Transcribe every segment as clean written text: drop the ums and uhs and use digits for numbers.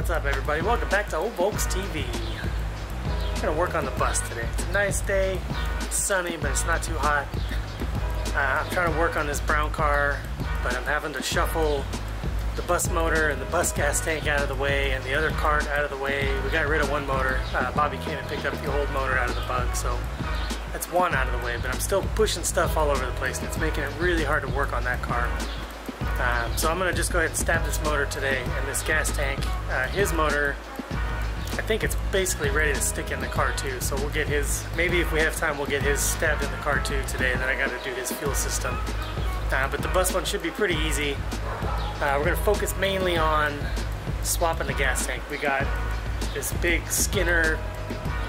What's up, everybody? Welcome back to Old Volks TV. I'm gonna work on the bus today. It's a nice day, it's sunny, but it's not too hot. I'm trying to work on this brown car, but I'm having to shuffle the bus motor and the bus gas tank out of the way and the other cart out of the way. We got rid of one motor. Bobby came and picked up the old motor out of the bug, so that's one out of the way, but I'm still pushing stuff all over the place, and it's making it really hard to work on that car. So I'm going to just go ahead and stab this motor today and this gas tank. His motor, I think it's basically ready to stick in the car too, so we'll get his, maybe if we have time we'll get his stabbed in the car too today, and then I got to do his fuel system. But the bus one should be pretty easy. We're going to focus mainly on swapping the gas tank. We got this big Skinner,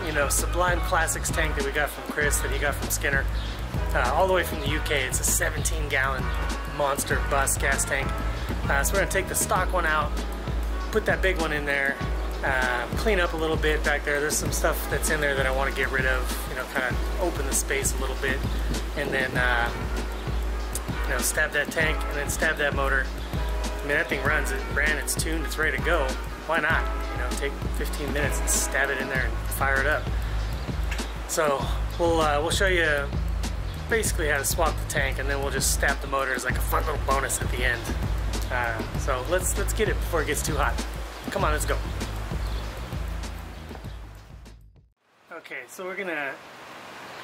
you know, Sublime Classics tank that we got from Chris, that he got from Skinner, all the way from the UK. It's a 17-gallon monster bus gas tank. So we're going to take the stock one out, put that big one in there, clean up a little bit back there. There's some stuff that's in there that I want to get rid of, you know, kind of open the space a little bit, and then you know, stab that tank and then stab that motor. I mean, that thing runs, it ran, it's tuned, it's ready to go. Why not? You know, take 15 minutes and stab it in there and fire it up. So we'll show you basically how to swap the tank, and then we'll just stab the motor as like a fun little bonus at the end. So let's get it before it gets too hot. Come on, let's go. Okay, so we're gonna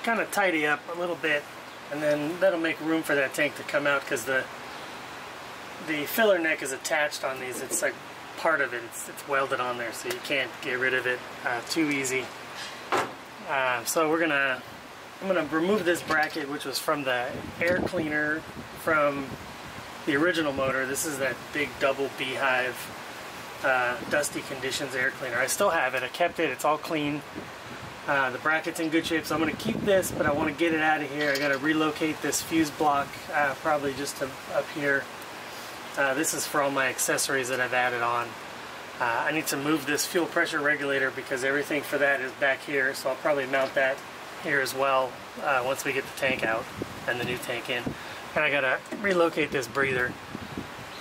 kind of tidy up a little bit, and then that'll make room for that tank to come out, because the filler neck is attached on these. It's like part of it. It's welded on there, so you can't get rid of it too easy. So I'm gonna remove this bracket, which was from the air cleaner from the original motor. This is that big double beehive dusty conditions air cleaner. I still have it. I kept it. It's all clean. The bracket's in good shape, so I'm going to keep this, but I want to get it out of here. I got to relocate this fuse block, probably just up here. This is for all my accessories that I've added on. I need to move this fuel pressure regulator because everything for that is back here, so I'll probably mount that here as well once we get the tank out and the new tank in. And I got to relocate this breather.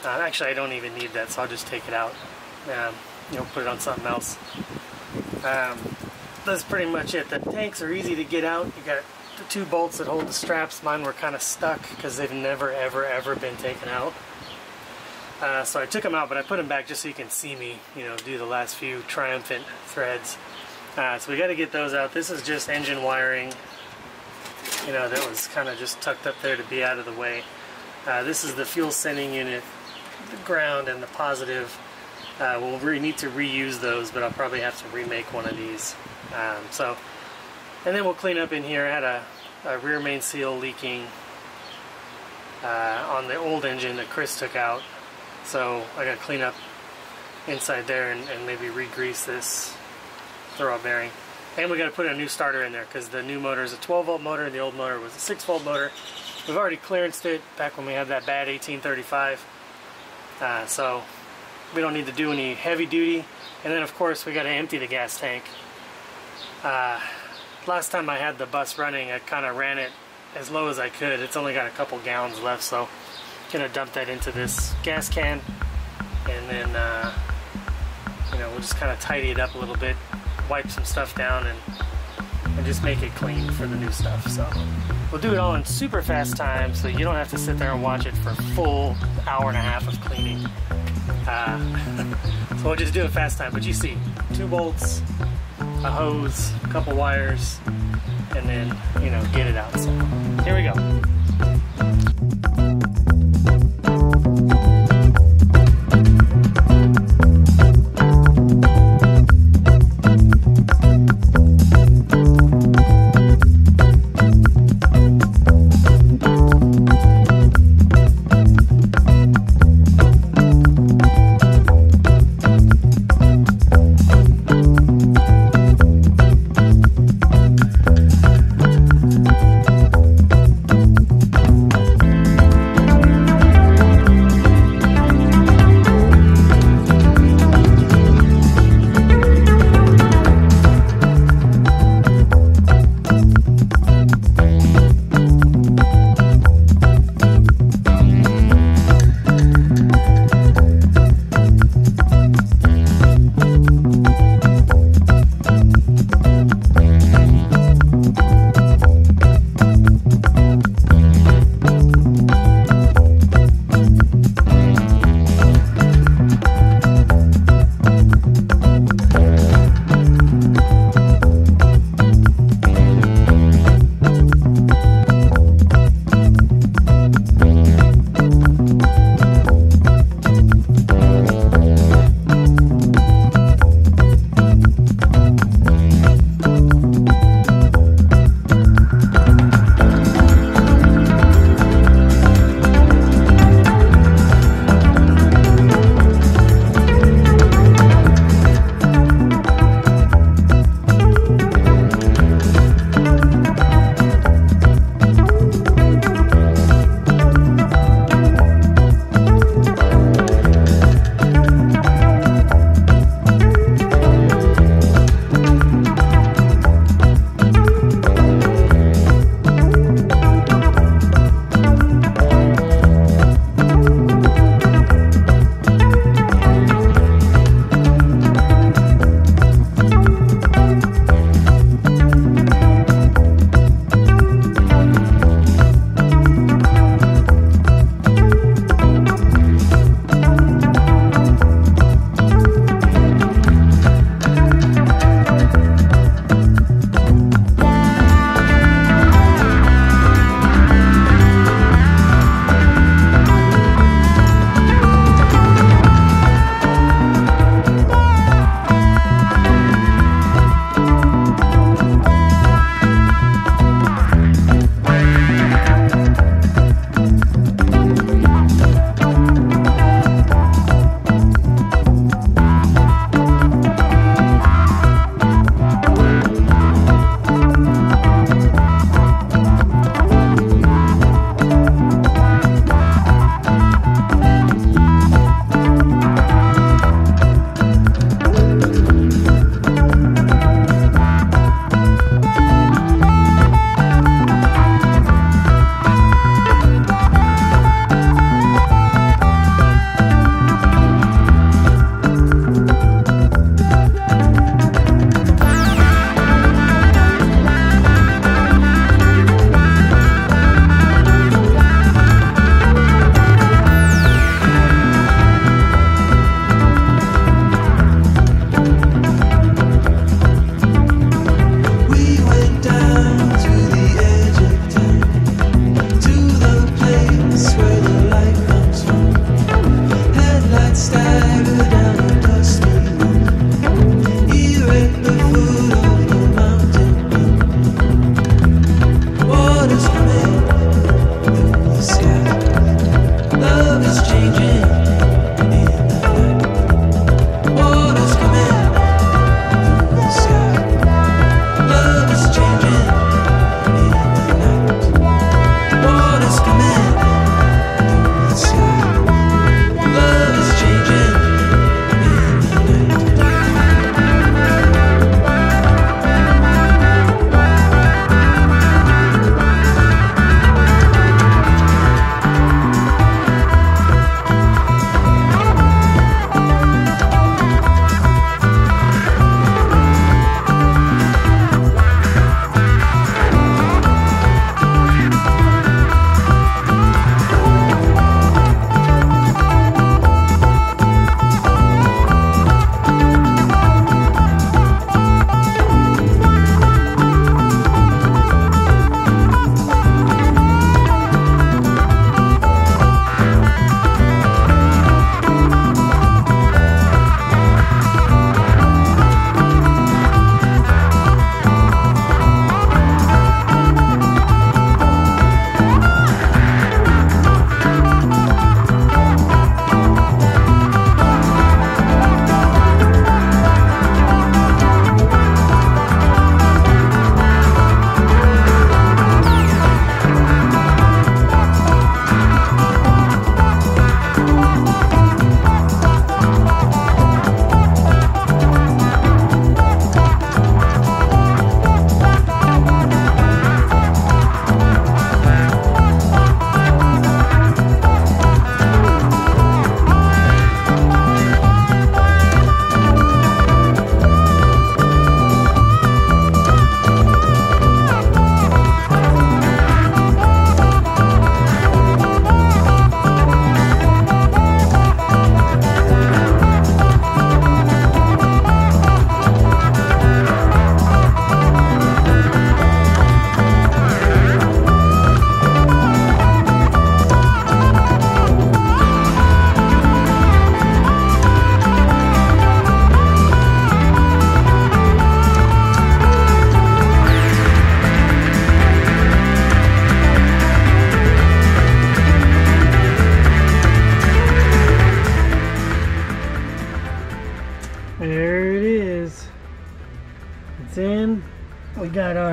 Actually, I don't even need that, so I'll just take it out. You know, put it on something else. That's pretty much it. The tanks are easy to get out. You got the two bolts that hold the straps. Mine were kind of stuck because they've never ever been taken out. So I took them out, but I put them back just so you can see me, you know, do the last few triumphant threads. So we got to get those out. This is just engine wiring, you know, that was kind of just tucked up there to be out of the way. This is the fuel sending unit, the ground and the positive. We'll need to reuse those, but I'll probably have to remake one of these. And then we'll clean up in here. I had a rear main seal leaking on the old engine that Chris took out, so I got to clean up inside there and maybe re-grease this throw-out bearing. And we got to put a new starter in there because the new motor is a 12-volt motor and the old motor was a 6-volt motor. We've already clearanced it back when we had that bad 1835, so we don't need to do any heavy duty. And then of course we got to empty the gas tank. Last time I had the bus running, I kind of ran it as low as I could. It's only got a couple gallons left, so I'm gonna dump that into this gas can, and then you know, we'll just kind of tidy it up a little bit, wipe some stuff down, and just make it clean for the new stuff. So we'll do it all in super fast time, so you don't have to sit there and watch it for a full hour and a half of cleaning. So we'll just do it fast time. But you see, 2 bolts, a hose, a couple wires, and then, you know, get it out. So here we go.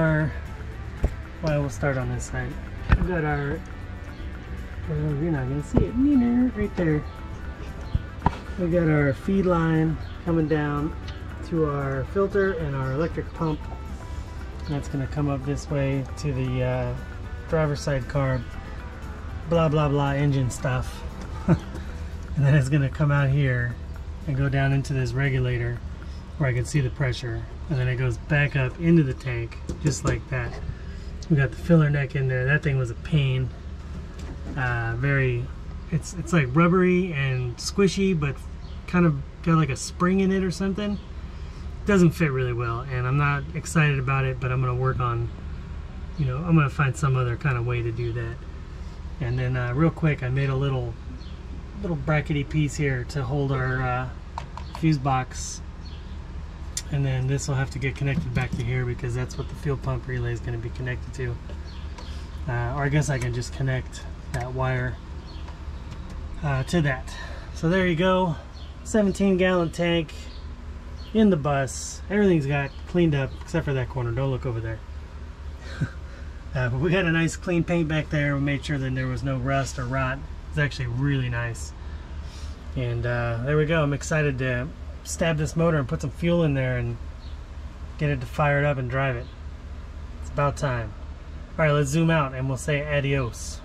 our, well, we'll start on this side. We've got our, you're not going to see it, right there. We've got our feed line coming down to our filter and our electric pump. That's going to come up this way to the driver's side carb, blah blah blah engine stuff. And then it's going to come out here and go down into this regulator where I can see the pressure, and then it goes back up into the tank just like that. We got the filler neck in there. That thing was a pain. It's like rubbery and squishy, but kind of got like a spring in it or something. Doesn't fit really well, and I'm not excited about it, but I'm gonna work on, I'm gonna find some other kind of way to do that. And then real quick, I made a little brackety piece here to hold our fuse box, and then this will have to get connected back to here because that's what the fuel pump relay is going to be connected to. Or I guess I can just connect that wire to that. So there you go, 17-gallon tank in the bus. Everything's got cleaned up except for that corner. Don't look over there. But we got a nice clean paint back there. We made sure that there was no rust or rot. It's actually really nice. And there we go. I'm excited to stab this motor and put some fuel in there and get it to fire it up and drive it. It's about time. Alright, let's zoom out and we'll say adios.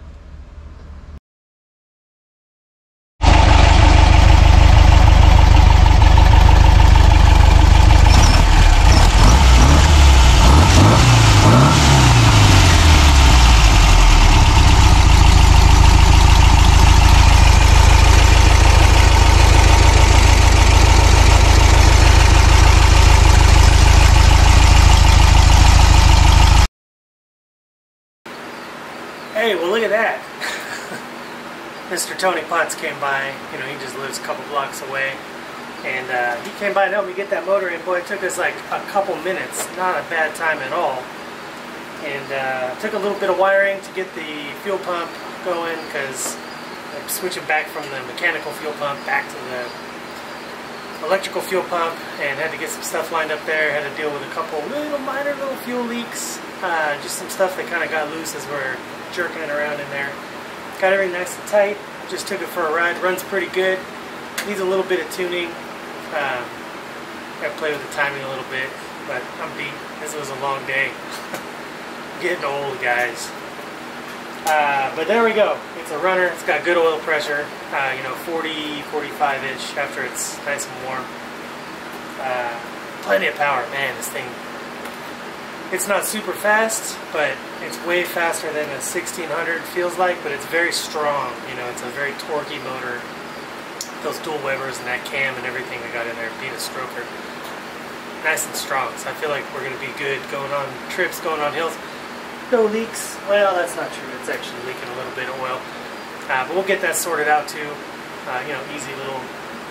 Hey, well look at that. Mr. Tony Potts came by. He just lives a couple blocks away. And he came by and helped me get that motor in. Boy, it took us like a couple minutes. Not a bad time at all. And took a little bit of wiring to get the fuel pump going, because I'm switching back from the mechanical fuel pump back to the electrical fuel pump, and had to get some stuff lined up there. Had to deal with a couple minor little fuel leaks. Just some stuff that kind of got loose as we're jerking it around in there. Got everything nice and tight. Just took it for a ride. Runs pretty good. Needs a little bit of tuning. Got to play with the timing a little bit, but I'm beat. This was a long day. Getting old, guys. But there we go. It's a runner. It's got good oil pressure. 40, 45-ish after it's nice and warm. Plenty of power. Man, this thing, it's not super fast, but it's way faster than a 1600 feels like, but it's very strong. It's a very torquey motor. Those dual Webers and that cam and everything I got in there beat a stroker. Nice and strong, so I feel like we're going to be good going on trips, going on hills. No leaks. Well, that's not true. It's actually leaking a little bit of oil. But we'll get that sorted out too. Easy little,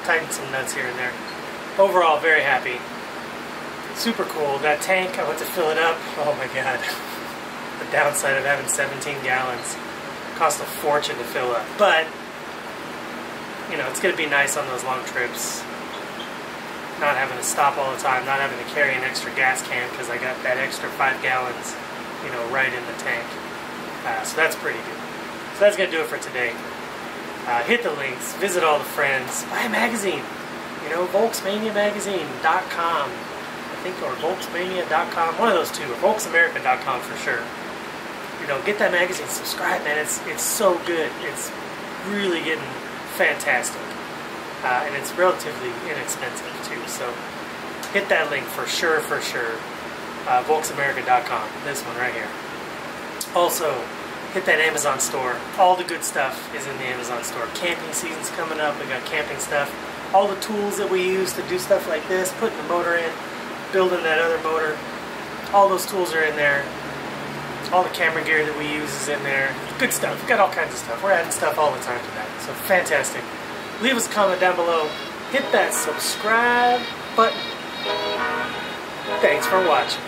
tighten some nuts here and there. Overall, very happy. Super cool. That tank, I went to fill it up. Oh my god. The downside of having 17 gallons. Cost a fortune to fill up. But, it's going to be nice on those long trips. Not having to stop all the time. Not having to carry an extra gas can because I got that extra 5 gallons, right in the tank. So that's pretty good. So that's going to do it for today. Hit the links. Visit all the friends. Buy a magazine. VolksManiaMagazine.com. Or Volksmania.com, one of those two, or VolksAmerica.com for sure. Get that magazine, subscribe, man. It's so good. It's really getting fantastic, and it's relatively inexpensive too. So hit that link for sure. VolksAmerica.com. This one right here. Also, hit that Amazon store. All the good stuff is in the Amazon store. Camping season's coming up. We got camping stuff. All the tools that we use to do stuff like this, putting the motor in, building that other motor, all those tools are in there. All the camera gear that we use is in there. Good stuff. We've got all kinds of stuff. We're adding stuff all the time to that. So fantastic. Leave us a comment down below. Hit that subscribe button. Thanks for watching.